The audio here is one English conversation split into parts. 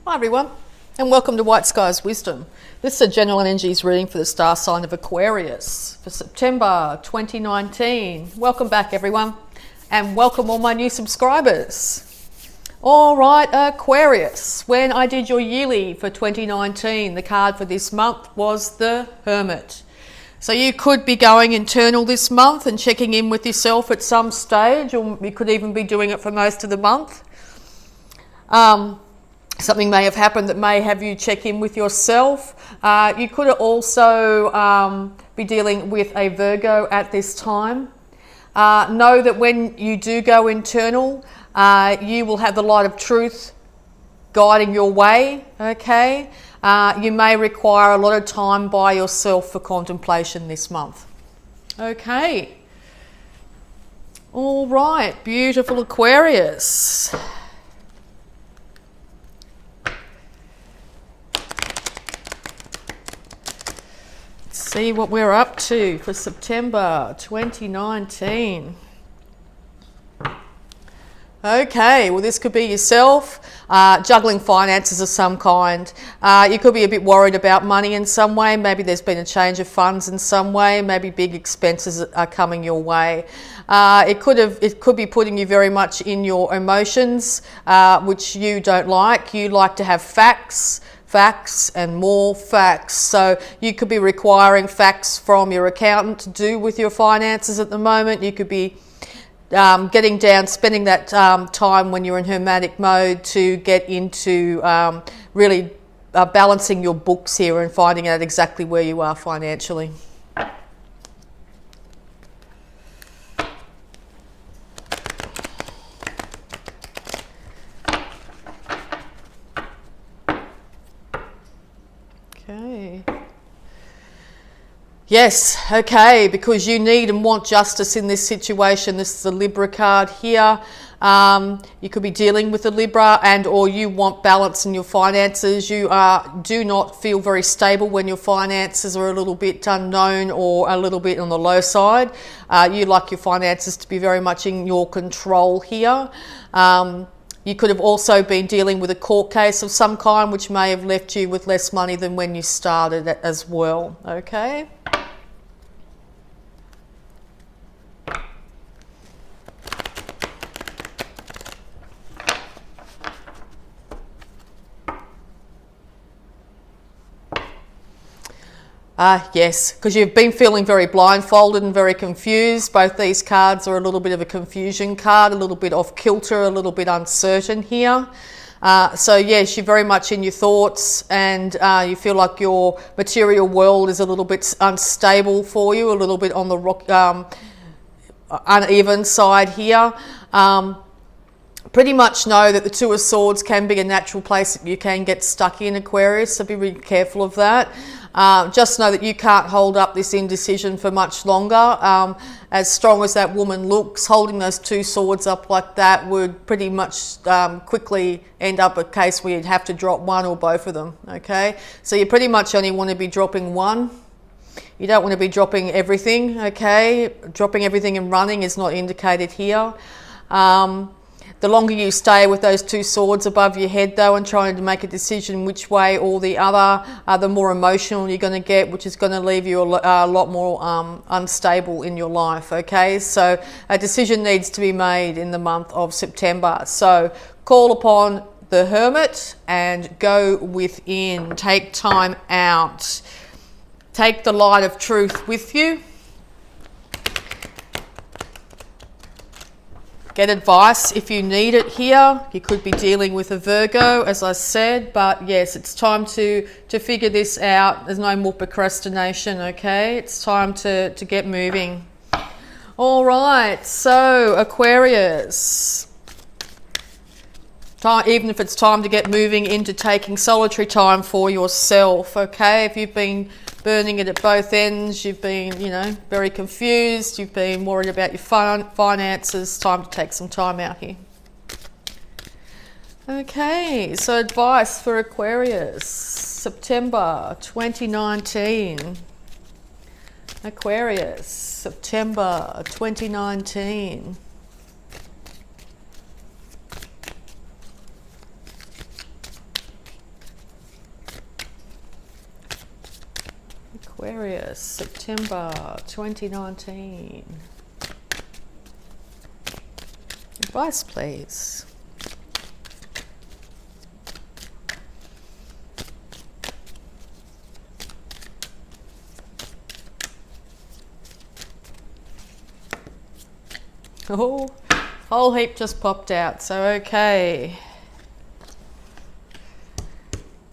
Hi everyone, and welcome to Whiteskys Wisdom. This is a general energies reading for the star sign of Aquarius for September 2019. Welcome back everyone, and welcome all my new subscribers. All right, Aquarius, when I did your yearly for 2019, the card for this month was the Hermit. So you could be going internal this month and checking in with yourself at some stage, or you could even be doing it for most of the month. Something may have happened that may have you check in with yourself. You could also be dealing with a Virgo at this time. Know that when you do go internal, you will have the light of truth guiding your way, okay? You may require a lot of time by yourself for contemplation this month. Okay. All right, beautiful Aquarius. See what we're up to for September 2019. Okay, well this could be yourself, juggling finances of some kind. You could be a bit worried about money in some way. Maybe there's been a change of funds in some way. Maybe big expenses are coming your way. It could be putting you very much in your emotions, which you don't like. You like to have facts and more facts. So you could be requiring facts from your accountant to do with your finances at the moment. You could be spending that time when you're in hermetic mode to get into really balancing your books here and finding out exactly where you are financially. Okay. Yes, okay, because you need and want justice in this situation. This is the Libra card here. You could be dealing with a Libra, and or you want balance in your finances. You do not feel very stable when your finances are a little bit unknown or a little bit on the low side. You like your finances to be very much in your control here. You could have also been dealing with a court case of some kind, which may have left you with less money than when you started as well, okay? Yes, because you've been feeling very blindfolded and very confused. Both these cards are a little bit of a confusion card, a little bit off kilter, a little bit uncertain here. So yes, you're very much in your thoughts, and you feel like your material world is a little bit unstable for you, a little bit on the uneven side here. Pretty much know that the Two of Swords can be a natural place that you can get stuck in, Aquarius, so be really careful of that. Just know that you can't hold up this indecision for much longer. As strong as that woman looks, holding those two swords up like that would pretty much quickly end up a case where you'd have to drop one or both of them, okay? So you pretty much only want to be dropping one. You don't want to be dropping everything, okay? Dropping everything and running is not indicated here. The longer you stay with those two swords above your head though and trying to make a decision which way or the other, the more emotional you're going to get, which is going to leave you a lot more unstable in your life, okay? So a decision needs to be made in the month of September. So call upon the Hermit and go within. Take time out. Take the light of truth with you. Get advice if you need it here. You could be dealing with a Virgo, as I said, but yes, it's time to figure this out. There's no more procrastination, okay? It's time to get moving. All right, so Aquarius. Even if it's time to get moving into taking solitary time for yourself, okay? If you've been burning it at both ends, you've been, very confused, you've been worried about your finances, time to take some time out here. Okay, so advice for Aquarius, September 2019. Aquarius, September 2019. Aquarius, September 2019. Advice, please. Oh, whole heap just popped out, so okay.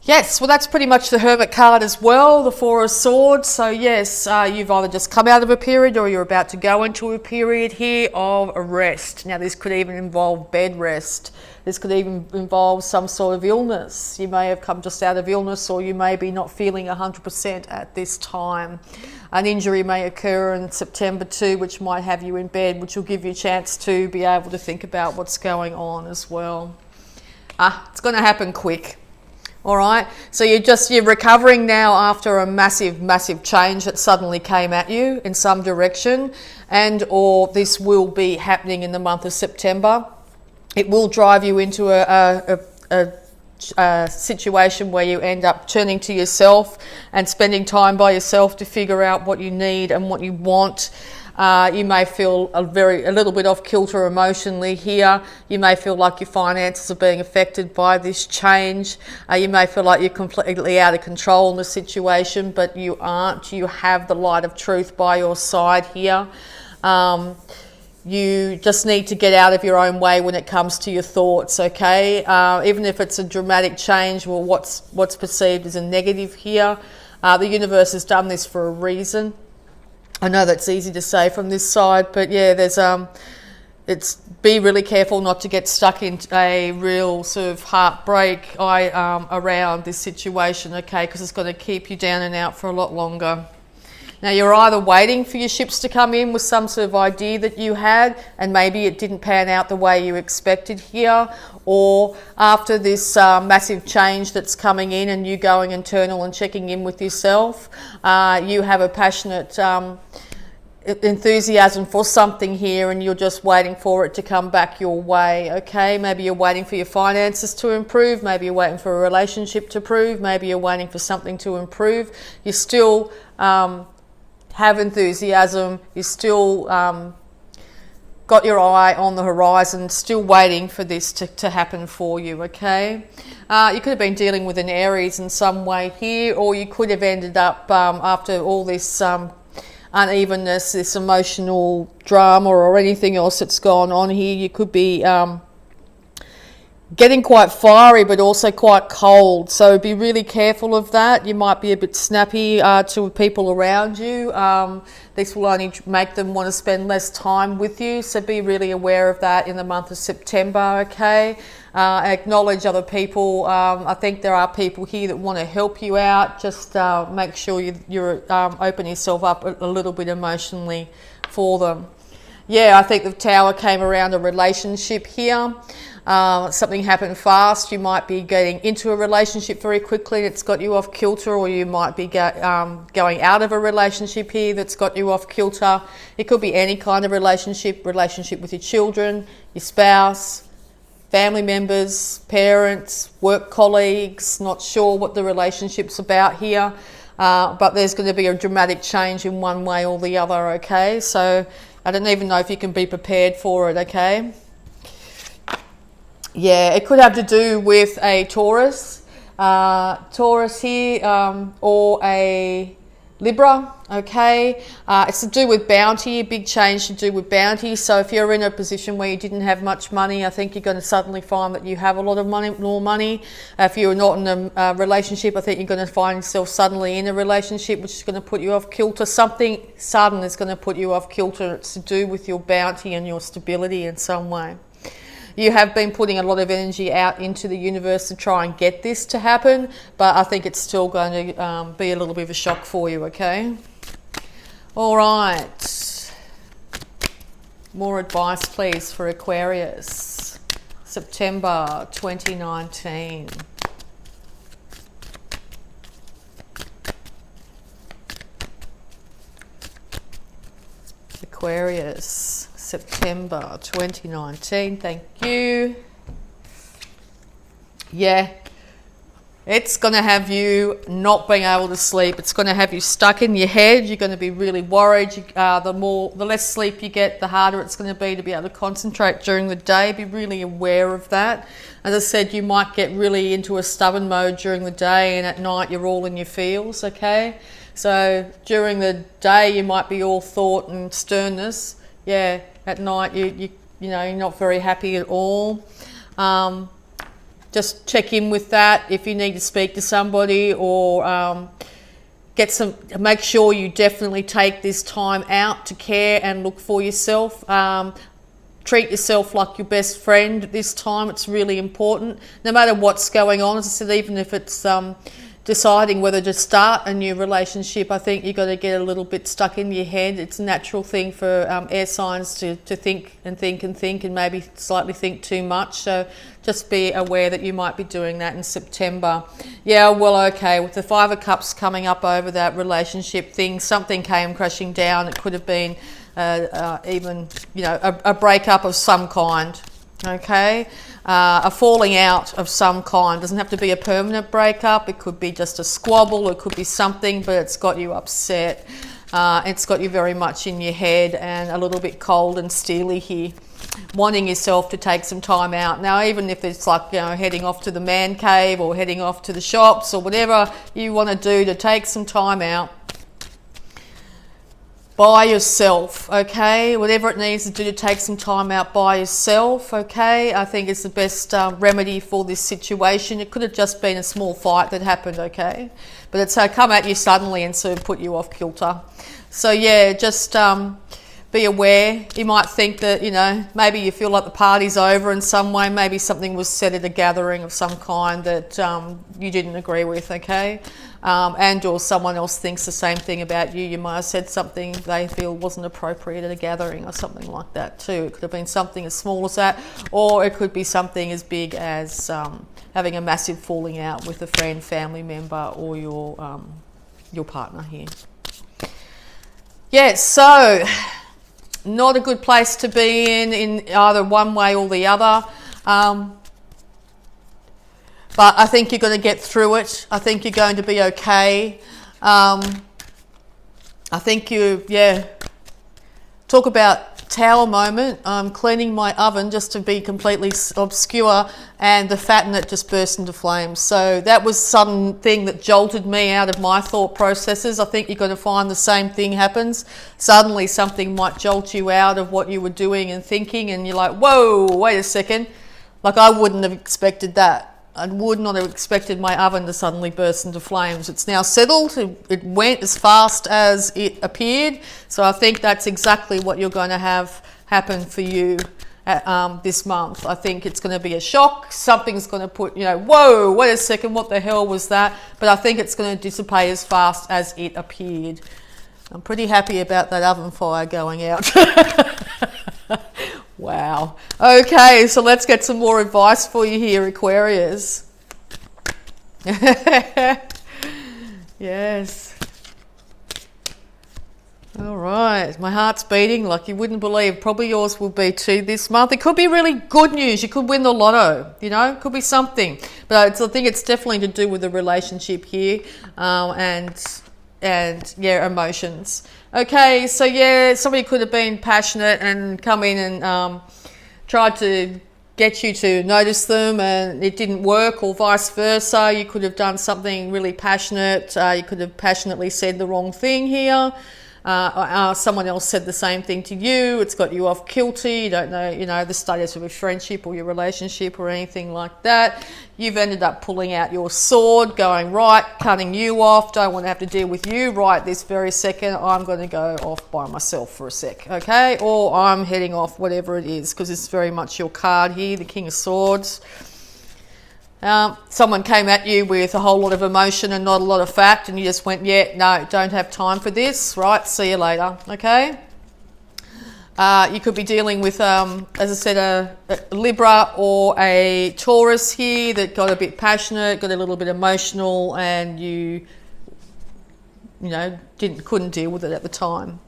Yes, well that's pretty much the Hermit card as well, the Four of Swords. So yes, you've either just come out of a period or you're about to go into a period here of rest. Now this could even involve bed rest. This could even involve some sort of illness. You may have come just out of illness, or you may be not feeling 100% at this time. An injury may occur in September too, which might have you in bed, which will give you a chance to be able to think about what's going on as well. It's going to happen quick. All right, so you're recovering now after a massive change that suddenly came at you in some direction, and or this will be happening in the month of September. It will drive you into a situation where you end up turning to yourself and spending time by yourself to figure out what you need and what you want. You may feel a little bit off kilter emotionally here. You may feel like your finances are being affected by this change. You may feel like you're completely out of control in the situation, but you aren't. You have the light of truth by your side here. You just need to get out of your own way when it comes to your thoughts, okay? Even if it's a dramatic change, well, what's perceived as a negative here. The universe has done this for a reason. I know that's easy to say from this side, but yeah, be really careful not to get stuck in a real sort of heartbreak around this situation, okay? Because it's going to keep you down and out for a lot longer. Now, you're either waiting for your ships to come in with some sort of idea that you had, and maybe it didn't pan out the way you expected here, or after this massive change that's coming in and you going internal and checking in with yourself, you have a passionate enthusiasm for something here and you're just waiting for it to come back your way, okay? Maybe you're waiting for your finances to improve, maybe you're waiting for a relationship to improve, maybe you're waiting for something to improve. You still have enthusiasm, you still got your eye on the horizon, still waiting for this to happen for you, okay? You could have been dealing with an Aries in some way here, or you could have ended up, after all this unevenness, this emotional drama or anything else that's gone on here, you could be getting quite fiery but also quite cold, so be really careful of that. You might be a bit snappy to people around you. This will only make them want to spend less time with you, so be really aware of that in the month of September, okay? Acknowledge other people. I think there are people here that want to help you out. Just make sure you're open yourself up a little bit emotionally for them. Yeah, I think the Tower came around a relationship here. Something happened fast. You might be getting into a relationship very quickly that's got you off kilter, or you might be going out of a relationship here that's got you off kilter. It could be any kind of relationship with your children, your spouse, family members, parents, work colleagues. Not sure what the relationship's about here, but there's going to be a dramatic change in one way or the other, okay? So I don't even know if you can be prepared for it, okay? Yeah, it could have to do with a Taurus here, or a Libra, okay? It's to do with bounty, a big change to do with bounty. So if you're in a position where you didn't have much money, I think you're going to suddenly find that you have a lot of more money. If you're not in a relationship, I think you're going to find yourself suddenly in a relationship, which is going to put you off kilter. Something sudden is going to put you off kilter. It's to do with your bounty and your stability in some way. You have been putting a lot of energy out into the universe to try and get this to happen, but I think it's still going to be a little bit of a shock for you, okay? All right. More advice, please, for Aquarius. September 2019. Aquarius. September 2019, thank you. Yeah, It's going to have you not being able to sleep. It's going to have you stuck in your head. You're going to be really worried. The less sleep you get, the harder it's going to be able to concentrate during the day. Be really aware of that. As I said, you might get really into a stubborn mode during the day, and at night you're all in your feels, okay? So during the day you might be all thought and sternness. Yeah, at night you're not very happy at all. Just check in with that if you need to speak to somebody, or make sure you definitely take this time out to care and look for yourself. Treat yourself like your best friend at this time. It's really important. No matter what's going on, as I said, even if it's deciding whether to start a new relationship, I think you've got to get a little bit stuck in your head. It's a natural thing for air signs to think and think and think, and maybe slightly think too much. So just be aware that you might be doing that in September. Yeah, well, okay, with the Five of Cups coming up over that relationship thing, something came crashing down. It could have been even a breakup of some kind. Okay, a falling out of some kind. Doesn't have to be a permanent breakup. It could be just a squabble. It could be something, but it's got you upset. It's got you very much in your head and a little bit cold and steely here, wanting yourself to take some time out. Now, even if it's like, heading off to the man cave or heading off to the shops or whatever you want to do to take some time out by yourself, okay? Whatever it needs to do to take some time out by yourself, okay? I think it's the best remedy for this situation. It could have just been a small fight that happened, okay? But it's come at you suddenly and sort of put you off kilter. So yeah, just be aware. You might think that, maybe you feel like the party's over in some way. Maybe something was said at a gathering of some kind that you didn't agree with, okay? And or someone else thinks the same thing about you. You might have said something they feel wasn't appropriate at a gathering or something like that too. It could have been something as small as that, or it could be something as big as having a massive falling out with a friend, family member, or your partner here. Yeah, so not a good place to be in either one way or the other. But I think you're going to get through it. I think you're going to be okay. I think talk about towel moment. I'm cleaning my oven just to be completely obscure, and the fat in it just burst into flames. So that was some thing that jolted me out of my thought processes. I think you're going to find the same thing happens. Suddenly something might jolt you out of what you were doing and thinking, and you're like, whoa, wait a second. Like, I wouldn't have expected that. I would not have expected my oven to suddenly burst into flames. It's now settled. It went as fast as it appeared. So I think that's exactly what you're going to have happen for you this month. I think it's going to be a shock. Something's going to put, whoa, wait a second, what the hell was that? But I think it's going to dissipate as fast as it appeared. I'm pretty happy about that oven fire going out. Wow. Okay, so let's get some more advice for you here, Aquarius. Yes. All right. My heart's beating like you wouldn't believe. Probably yours will be too this month. It could be really good news. You could win the lotto, it could be something. But I think it's definitely to do with the relationship here and emotions. Okay, so yeah, somebody could have been passionate and come in and tried to get you to notice them, and it didn't work, or vice versa. You could have done something really passionate. You could have passionately said the wrong thing here. Someone else said the same thing to you. It's got you off kilter. You don't know, the status of a friendship or your relationship or anything like that. You've ended up pulling out your sword, going, right, cutting you off. Don't want to have to deal with you right this very second. I'm going to go off by myself for a sec, okay? Or I'm heading off, whatever it is, because it's very much your card here, the King of Swords. Someone came at you with a whole lot of emotion and not a lot of fact, and you just went, yeah, no, don't have time for this, right, see you later, okay? You could be dealing with, as I said, a Libra or a Taurus here that got a bit passionate, got a little bit emotional, and you couldn't deal with it at the time.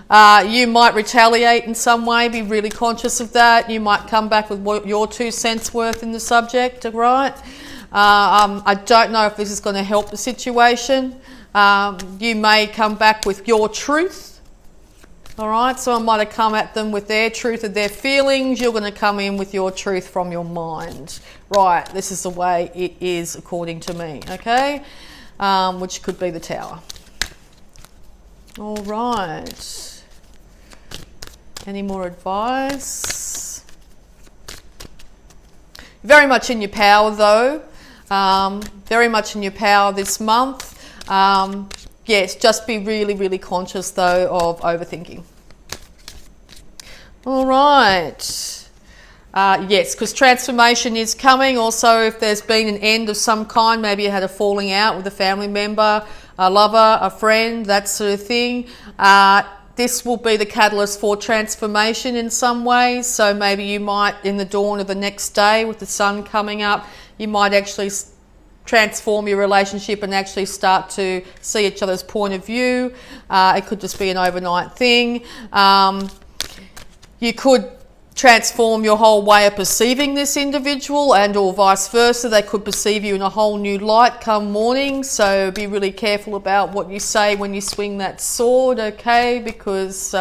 You might retaliate in some way, be really conscious of that. You might come back with what your 2 cents worth in the subject, right? I don't know if this is going to help the situation. You may come back with your truth. All right, someone might have come at them with their truth of their feelings. You're going to come in with your truth from your mind. Right, this is the way it is according to me, okay? Which could be the Tower. All right. Any more advice? Very much in your power though. Very much in your power this month. Yes, just be really, really conscious though of overthinking. All right. Yes, because transformation is coming. Also, if there's been an end of some kind, maybe you had a falling out with a family member, a lover, a friend, that sort of thing. This will be the catalyst for transformation in some ways. So maybe you might, in the dawn of the next day with the sun coming up, you might actually transform your relationship and actually start to see each other's point of view. It could just be an overnight thing. You could transform your whole way of perceiving this individual, and or vice versa. They could perceive you in a whole new light come morning. So be really careful about what you say when you swing that sword, okay? Because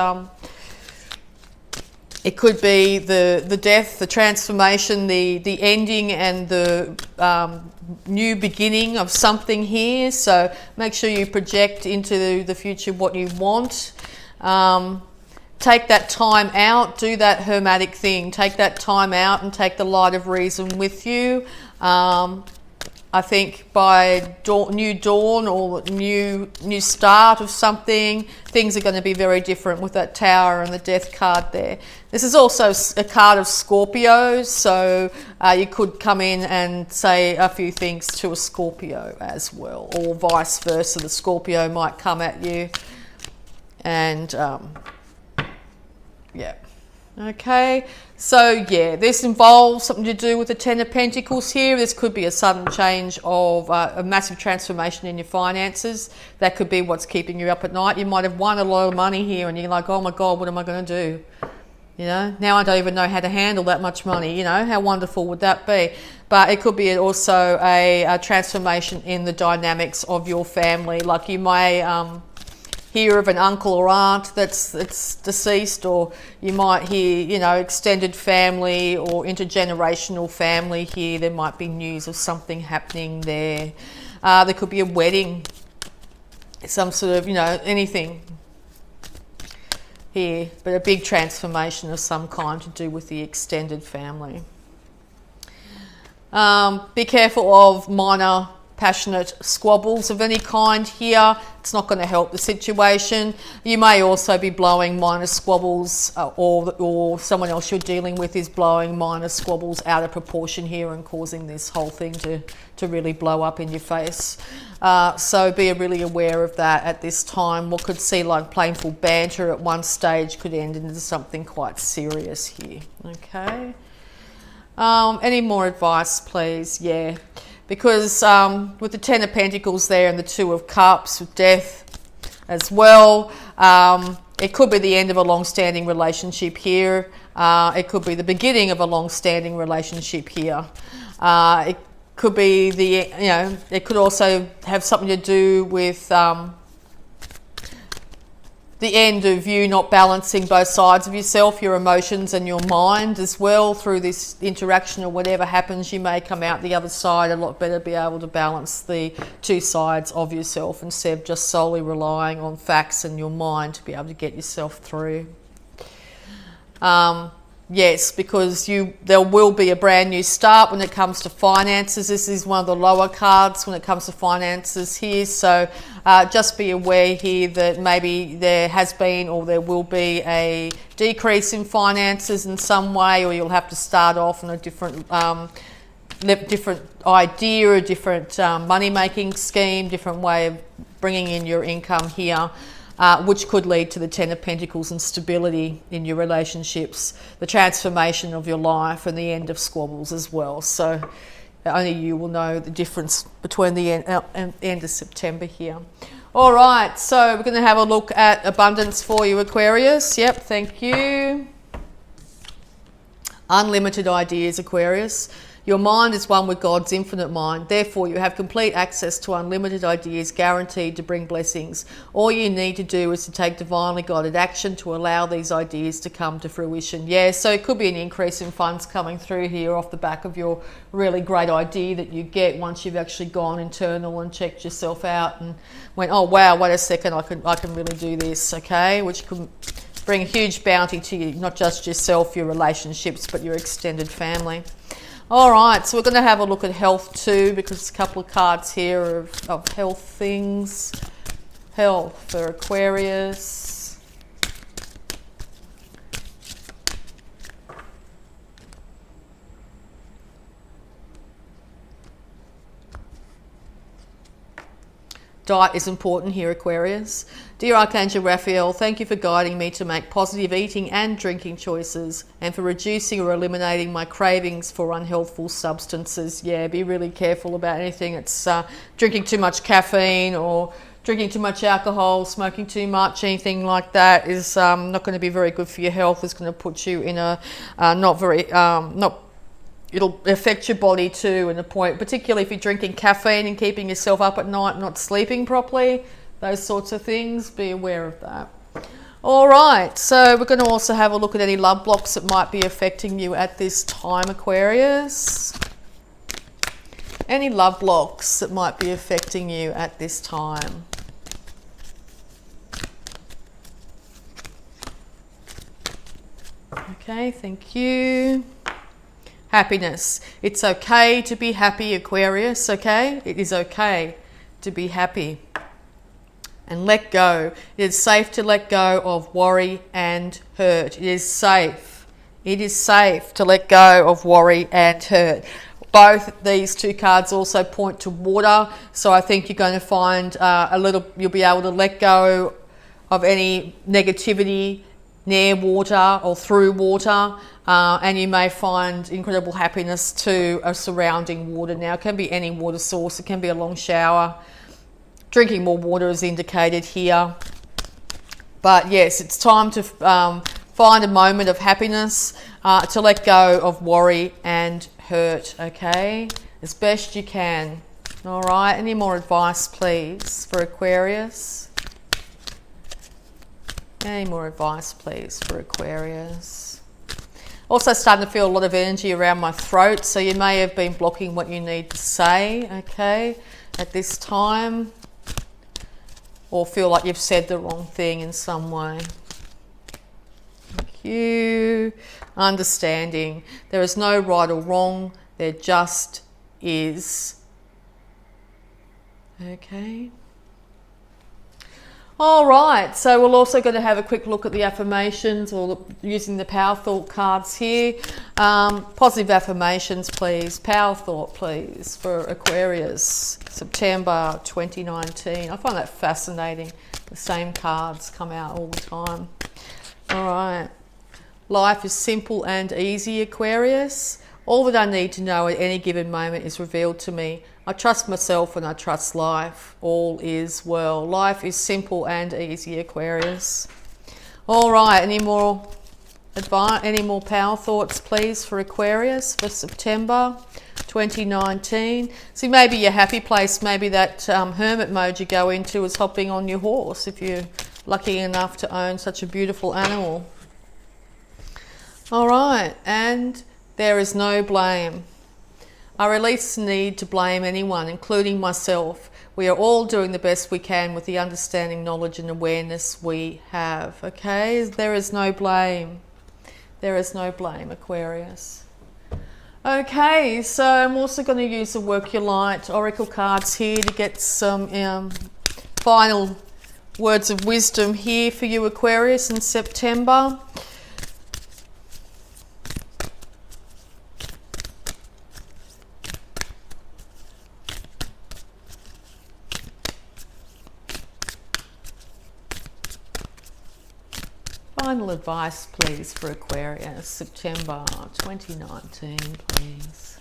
it could be the death, the transformation, the ending and the new beginning of something here. So make sure you project into the future what you want. Take that time out, do that hermetic thing. Take that time out and take the light of reason with you. I think by new dawn or new start of something, things are going to be very different with that Tower and the Death card there. This is also a card of Scorpios, so you could come in and say a few things to a Scorpio as well, or vice versa. The Scorpio might come at you and yeah. Okay, so yeah, this involves something to do with the Ten of Pentacles here. This could be a sudden change of a massive transformation in your finances. That could be what's keeping you up at night. You might have won a lot of money here and you're like, oh my God, what am I going to do? You know, now I don't even know how to handle that much money. You know, how wonderful would that be? But it could be also a transformation in the dynamics of your family. Like you may hear of an uncle or aunt that's deceased, or you might hear, you know, extended family or intergenerational family here. There might be news of something happening there. There could be a wedding, some sort of, you know, anything here, but a big transformation of some kind to do with the extended family. Be careful of minor passionate squabbles of any kind here. It's not going to help the situation. You may also be blowing minor squabbles or someone else you're dealing with is blowing minor squabbles out of proportion here and causing this whole thing to really blow up in your face. So be really aware of that at this time. What could seem like playful banter at one stage could end into something quite serious here. Okay. Any more advice, please? Yeah. Because with the Ten of Pentacles there and the Two of Cups with Death as well, it could be the end of a long-standing relationship here. It could be the beginning of a long-standing relationship here. It could be it could also have something to do with the end of you not balancing both sides of yourself, your emotions and your mind as well. Through this interaction or whatever happens, you may come out the other side a lot better, be able to balance the two sides of yourself instead of just solely relying on facts and your mind to be able to get yourself through. Yes, because there will be a brand new start when it comes to finances. This is one of the lower cards when it comes to finances here. So just be aware here that maybe there has been or there will be a decrease in finances in some way, or you'll have to start off on a different idea, a different money-making scheme, different way of bringing in your income here. Which could lead to the Ten of Pentacles and stability in your relationships, the transformation of your life and the end of squabbles as well. So only you will know the difference between the end of September here. All right, so we're going to have a look at abundance for you, Aquarius. Yep, thank you. Unlimited ideas, Aquarius. Your mind is one with God's infinite mind. Therefore, you have complete access to unlimited ideas guaranteed to bring blessings. All you need to do is to take divinely guided action to allow these ideas to come to fruition. Yeah, so it could be an increase in funds coming through here off the back of your really great idea that you get once you've actually gone internal and checked yourself out and went, oh wow, wait a second, I can really do this, okay? Which could bring a huge bounty to you, not just yourself, your relationships, but your extended family. All right, so we're going to have a look at health too, because there's a couple of cards here of health things. Health for Aquarius. Diet is important here, Aquarius. Dear Archangel Raphael, thank you for guiding me to make positive eating and drinking choices and for reducing or eliminating my cravings for unhealthful substances. Yeah, be really careful about anything. It's drinking too much caffeine or drinking too much alcohol, smoking too much, anything like that is not going to be very good for your health. It's going to put you in a it'll affect your body too, in a point, particularly if you're drinking caffeine and keeping yourself up at night, not sleeping properly, those sorts of things. Be aware of that. All right, so we're going to also have a look at any love blocks that might be affecting you at this time, Aquarius. Any love blocks that might be affecting you at this time. Okay, thank you. Happiness. It's okay to be happy, Aquarius, okay? It is okay to be happy. And let go. It is safe to let go of worry and hurt. It is safe. It is safe to let go of worry and hurt. Both these two cards also point to water, so I think you're going to find you'll be able to let go of any negativity near water or through water, and you may find incredible happiness to a surrounding water. Now, it can be any water source. It can be a long shower. Drinking more water is indicated here. But yes, it's time to find a moment of happiness, to let go of worry and hurt, okay? As best you can. All right, any more advice, please, for Aquarius? Any more advice, please, for Aquarius? Also starting to feel a lot of energy around my throat, so you may have been blocking what you need to say, okay, at this time, or feel like you've said the wrong thing in some way. Thank you. Understanding. There is no right or wrong, there just is. Okay. All right, so we're also going to have a quick look at the affirmations, or using the Power Thought cards here. Positive affirmations, please. Power Thought, please, for Aquarius, September 2019. I find that fascinating. The same cards come out all the time. All right. Life is simple and easy, Aquarius. All that I need to know at any given moment is revealed to me. I trust myself and I trust life. All is well. Life is simple and easy, Aquarius. All right, any more advice, any more power thoughts, please, for Aquarius for September 2019? See, maybe your happy place, maybe that hermit mode you go into is hopping on your horse, if you're lucky enough to own such a beautiful animal. All right, and there is no blame. I release the need to blame anyone, including myself. We are all doing the best we can with the understanding, knowledge and awareness we have. Okay, there is no blame. There is no blame, Aquarius. Okay, so I'm also going to use the Work Your Light Oracle cards here to get some final words of wisdom here for you, Aquarius, in September. Final advice, please, for Aquarius, September 2019, please.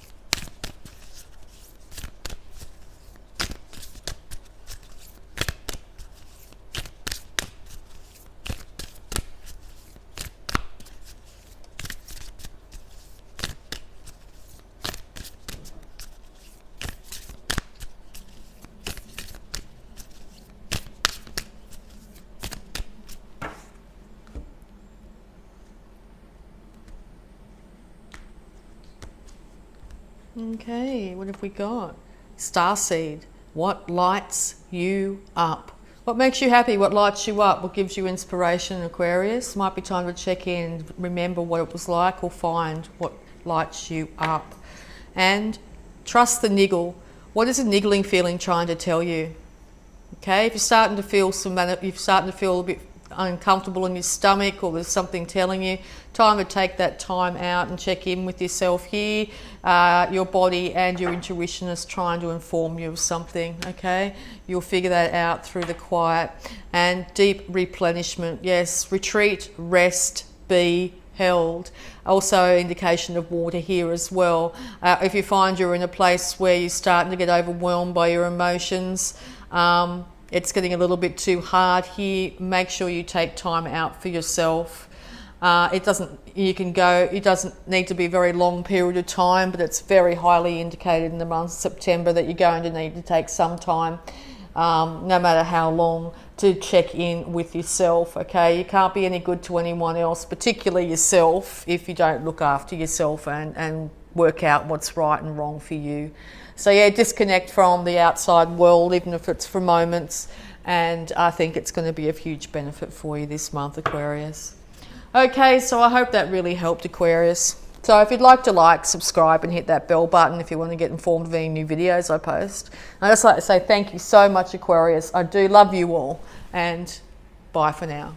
Okay, what have we got? Starseed. What lights you up? What makes you happy? What lights you up? What gives you inspiration, Aquarius? Might be time to check in, remember what it was like, or find what lights you up. And trust the niggle. What is a niggling feeling trying to tell you? Okay, if you're starting to feel a bit uncomfortable in your stomach, or there's something telling you, time to take that time out and check in with yourself here. Your body and your intuition is trying to inform you of something. Okay, you'll figure that out through the quiet. And deep replenishment. Yes, retreat, rest, be held. Also indication of water here as well. If you find you're in a place where you're starting to get overwhelmed by your emotions, it's getting a little bit too hard here, make sure you take time out for yourself. It doesn't need to be a very long period of time, but it's very highly indicated in the month of September that you're going to need to take some time, no matter how long, to check in with yourself. Okay, you can't be any good to anyone else, particularly yourself, if you don't look after yourself and work out what's right and wrong for you. So yeah, disconnect from the outside world, even if it's for moments, and I think it's going to be of huge benefit for you this month, Aquarius. Okay, so I hope that really helped, Aquarius. So if you'd like to subscribe and hit that bell button if you want to get informed of any new videos I post. I'd just like to say thank you so much, Aquarius. I do love you all, and bye for now.